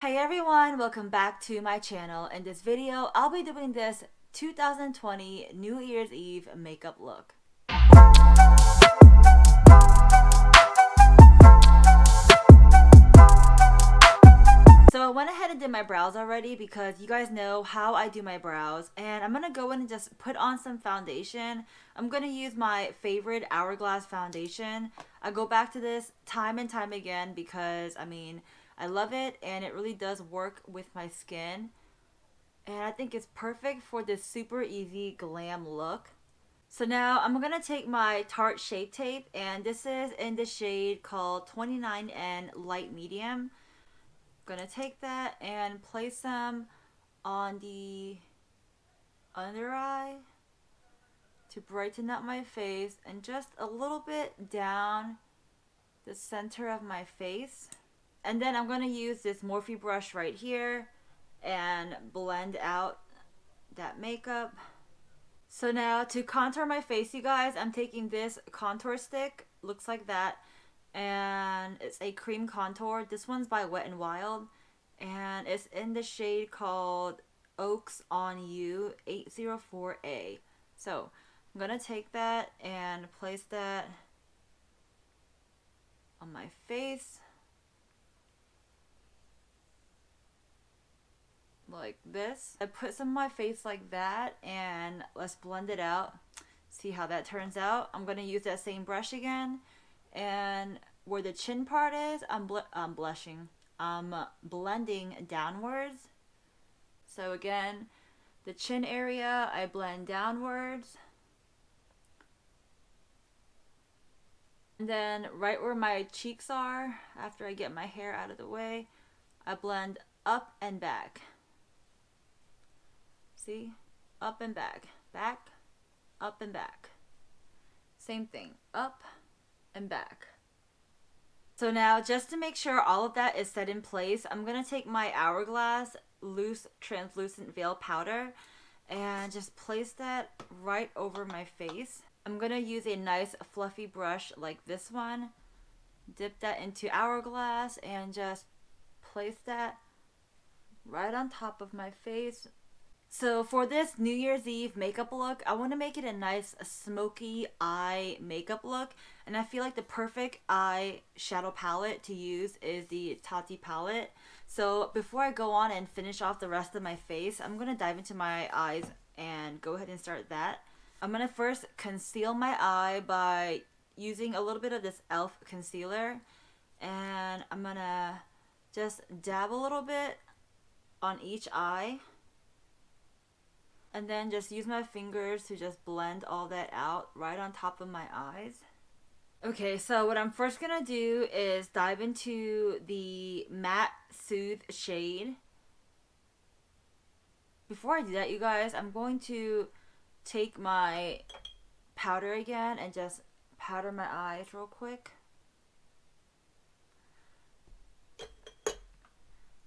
Hey everyone, welcome back to my channel. In this video, I'll be doing this 2020 New Year's Eve makeup look. So I went ahead and did my brows already because you guys know how I do my brows, and I'm gonna go in and just put on some foundation. I'm gonna use my favorite Hourglass foundation. I go back to this time and time again because I love it and it really does work with my skin, and I think it's perfect for this super easy glam look. So now I'm gonna take my Tarte Shape Tape, and this is in the shade called 29N Light Medium. Gonna take that and place them on the under eye to brighten up my face, and just a little bit down the center of my face. And then I'm gonna use this Morphe brush right here and blend out that makeup. So now to contour my face, you guys, I'm taking this contour stick, looks like that, and it's a cream contour. This one's by Wet n Wild, and it's in the shade called Oaks on You 804A. So I'm gonna take that and place that on my face like this. I put some on my face like that, and let's blend it out, see how that turns out. I'm gonna use that same brush again, and where the chin part is, I'm blending downwards. So again, the chin area, I blend downwards. And then right where my cheeks are, after I get my hair out of the way, I blend up and back. See? Up and back. Back, up and back. Same thing. Up and back. So now, just to make sure all of that is set in place, I'm going to take my Hourglass Loose Translucent Veil Powder and just place that right over my face. I'm going to use a nice fluffy brush like this one, dip that into Hourglass, and just place that right on top of my face. So for this New Year's Eve makeup look, I want to make it a nice smoky eye makeup look, and I feel like the perfect eye shadow palette to use is the Tati palette. So before I go on and finish off the rest of my face, I'm going to dive into my eyes and go ahead and start that. I'm going to first conceal my eye by using a little bit of this e.l.f. concealer, and I'm going to just dab a little bit on each eye, and then just use my fingers to just blend all that out right on top of my eyes. Okay, so what I'm first going to do is dive into the Matte Soothe shade. Before I do that, you guys, I'm going to take my powder again and just powder my eyes real quick.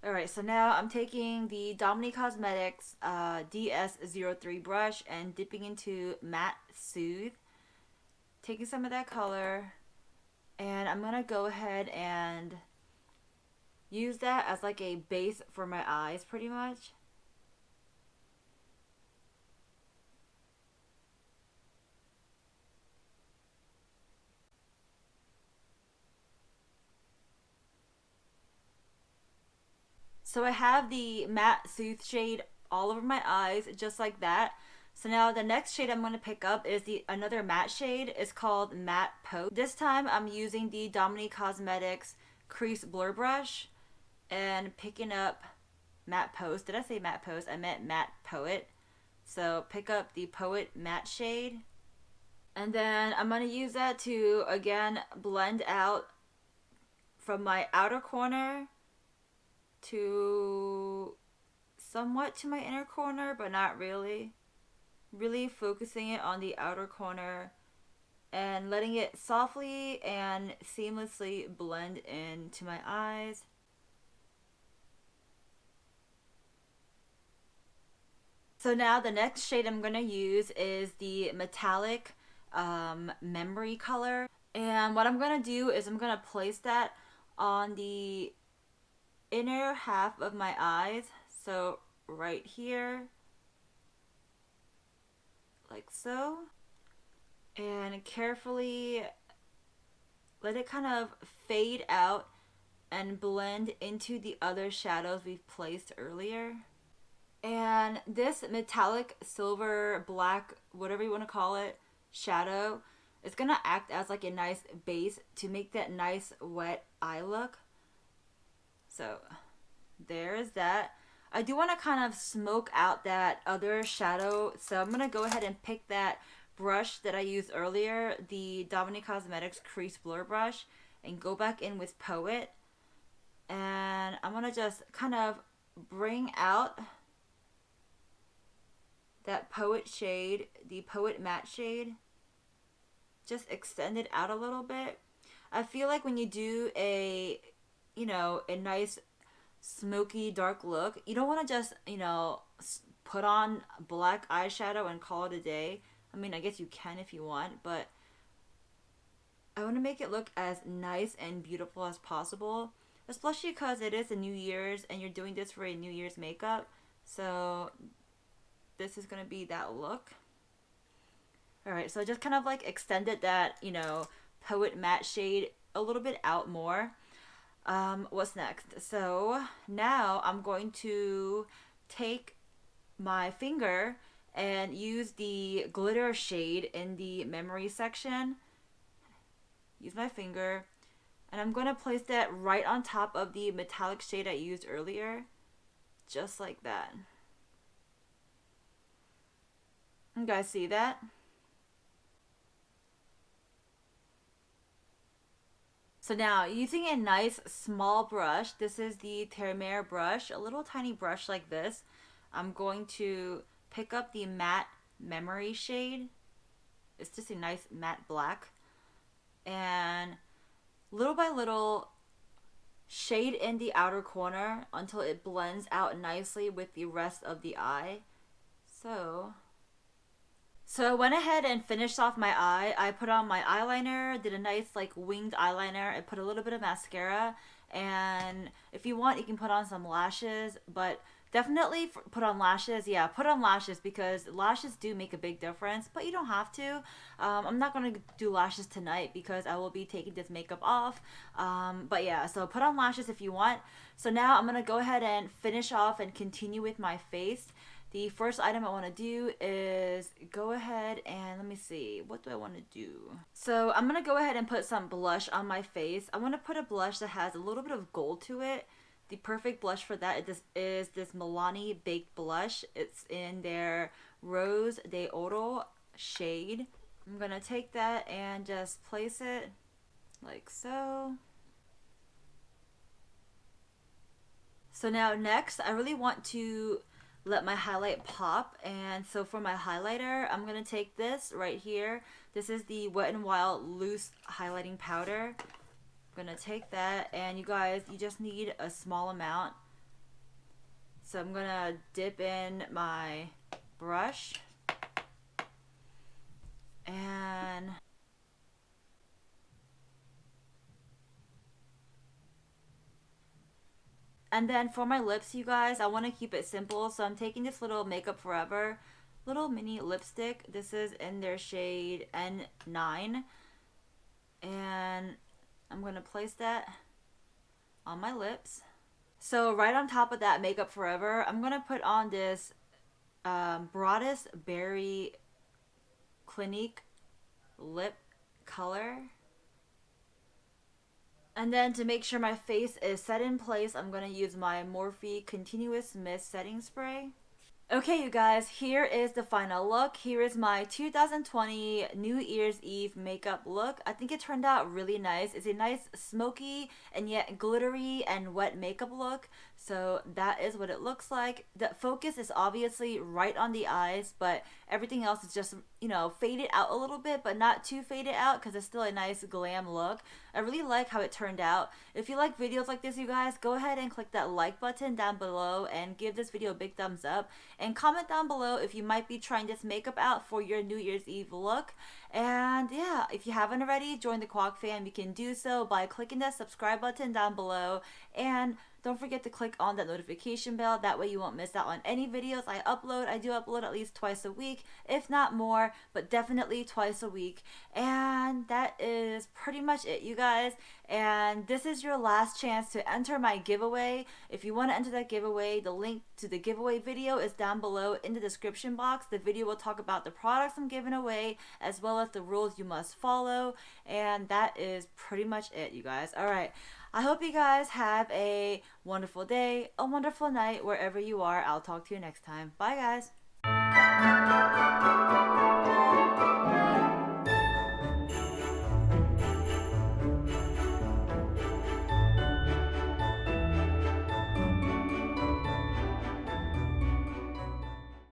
Alright, so now I'm taking the Dominique Cosmetics DS03 brush and dipping into Matte Soothe. Taking some of that color, and I'm going to go ahead and use that as like a base for my eyes pretty much. So I have the Matte Soothe shade all over my eyes, just like that. So now the next shade I'm going to pick up is another matte shade. It's called Matte Post. This time I'm using the Dominique Cosmetics Crease Blur Brush and picking up Matte Post. Did I say Matte Post? I meant Matte Poet. So pick up the Poet Matte shade. And then I'm going to use that to, again, blend out from my outer corner to somewhat to my inner corner, but not really. Really focusing it on the outer corner and letting it softly and seamlessly blend into my eyes. So now the next shade I'm going to use is the Metallic Memory color. And what I'm going to do is I'm going to place that on the inner half of my eyes. So right here, like so. And carefully let it kind of fade out and blend into the other shadows we've placed earlier. And this metallic silver, black, whatever you want to call it, shadow is going to act as like a nice base to make that nice wet eye look. So there's that. I do want to kind of smoke out that other shadow, so I'm going to go ahead and pick that brush that I used earlier, the Dominique Cosmetics Crease Blur Brush, and go back in with Poet. And I'm going to just kind of bring out that Poet shade, the Poet Matte shade. Just extend it out a little bit. I feel like when you do a nice smoky dark look, you don't want to just, put on black eyeshadow and call it a day. I mean, I guess you can if you want, but I want to make it look as nice and beautiful as possible, especially because it is a New Year's and you're doing this for a New Year's makeup. So this is going to be that look. Alright, so I just kind of like extended that, Poet Matte shade a little bit out more. What's next? So now I'm going to take my finger and use the glitter shade in the memory section. Use my finger, and I'm going to place that right on top of the metallic shade I used earlier, just like that. You guys see that? So now, using a nice small brush, this is the Terre brush, a little tiny brush like this, I'm going to pick up the matte memory shade. It's just a nice matte black. And little by little, shade in the outer corner until it blends out nicely with the rest of the eye. So I went ahead and finished off my eye. I put on my eyeliner, did a nice like winged eyeliner. I put a little bit of mascara, and if you want, you can put on some lashes, but definitely put on lashes. Yeah, put on lashes because lashes do make a big difference, but you don't have to. I'm not going to do lashes tonight because I will be taking this makeup off. But yeah, so put on lashes if you want. So now I'm going to go ahead and finish off and continue with my face. The first item I want to do is go ahead and let me see. What do I want to do? So I'm going to go ahead and put some blush on my face. I want to put a blush that has a little bit of gold to it. The perfect blush for that is this Milani Baked Blush. It's in their Rose de Oro shade. I'm going to take that and just place it like so. So now next, I really want to let my highlight pop, and so for my highlighter, I'm going to take this right here. This is the Wet n Wild Loose Highlighting Powder. I'm going to take that, and you guys, you just need a small amount. So I'm going to dip in my brush, and then for my lips, you guys, I want to keep it simple, so I'm taking this little Makeup Forever little mini lipstick. This is in their shade N9, and I'm going to place that on my lips. So right on top of that Makeup Forever, I'm going to put on this Broadest Berry Clinique lip color. And then to make sure my face is set in place, I'm going to use my Morphe Continuous Mist Setting Spray. Okay, you guys, here is the final look. Here is my 2020 New Year's Eve makeup look. I think it turned out really nice. It's a nice smoky and yet glittery and wet makeup look. So that is what it looks like. The focus is obviously right on the eyes, but everything else is just, faded out a little bit, but not too faded out because it's still a nice glam look. I really like how it turned out. If you like videos like this, you guys, go ahead and click that like button down below and give this video a big thumbs up. And comment down below if you might be trying this makeup out for your New Year's Eve look. And yeah, if you haven't already joined the Kwak fam, you can do so by clicking that subscribe button down below and Don't forget to click on that notification bell. That way you won't miss out on any videos I upload. I do upload at least twice a week, if not more, but definitely twice a week. And that is pretty much it, you guys. And this is your last chance to enter my giveaway. If you want to enter that giveaway, the link to the giveaway video is down below in the description box. The video will talk about the products I'm giving away as well as the rules you must follow. And that is pretty much it, you guys. All right. I hope you guys have a wonderful day, a wonderful night, wherever you are. I'll talk to you next time. Bye, guys.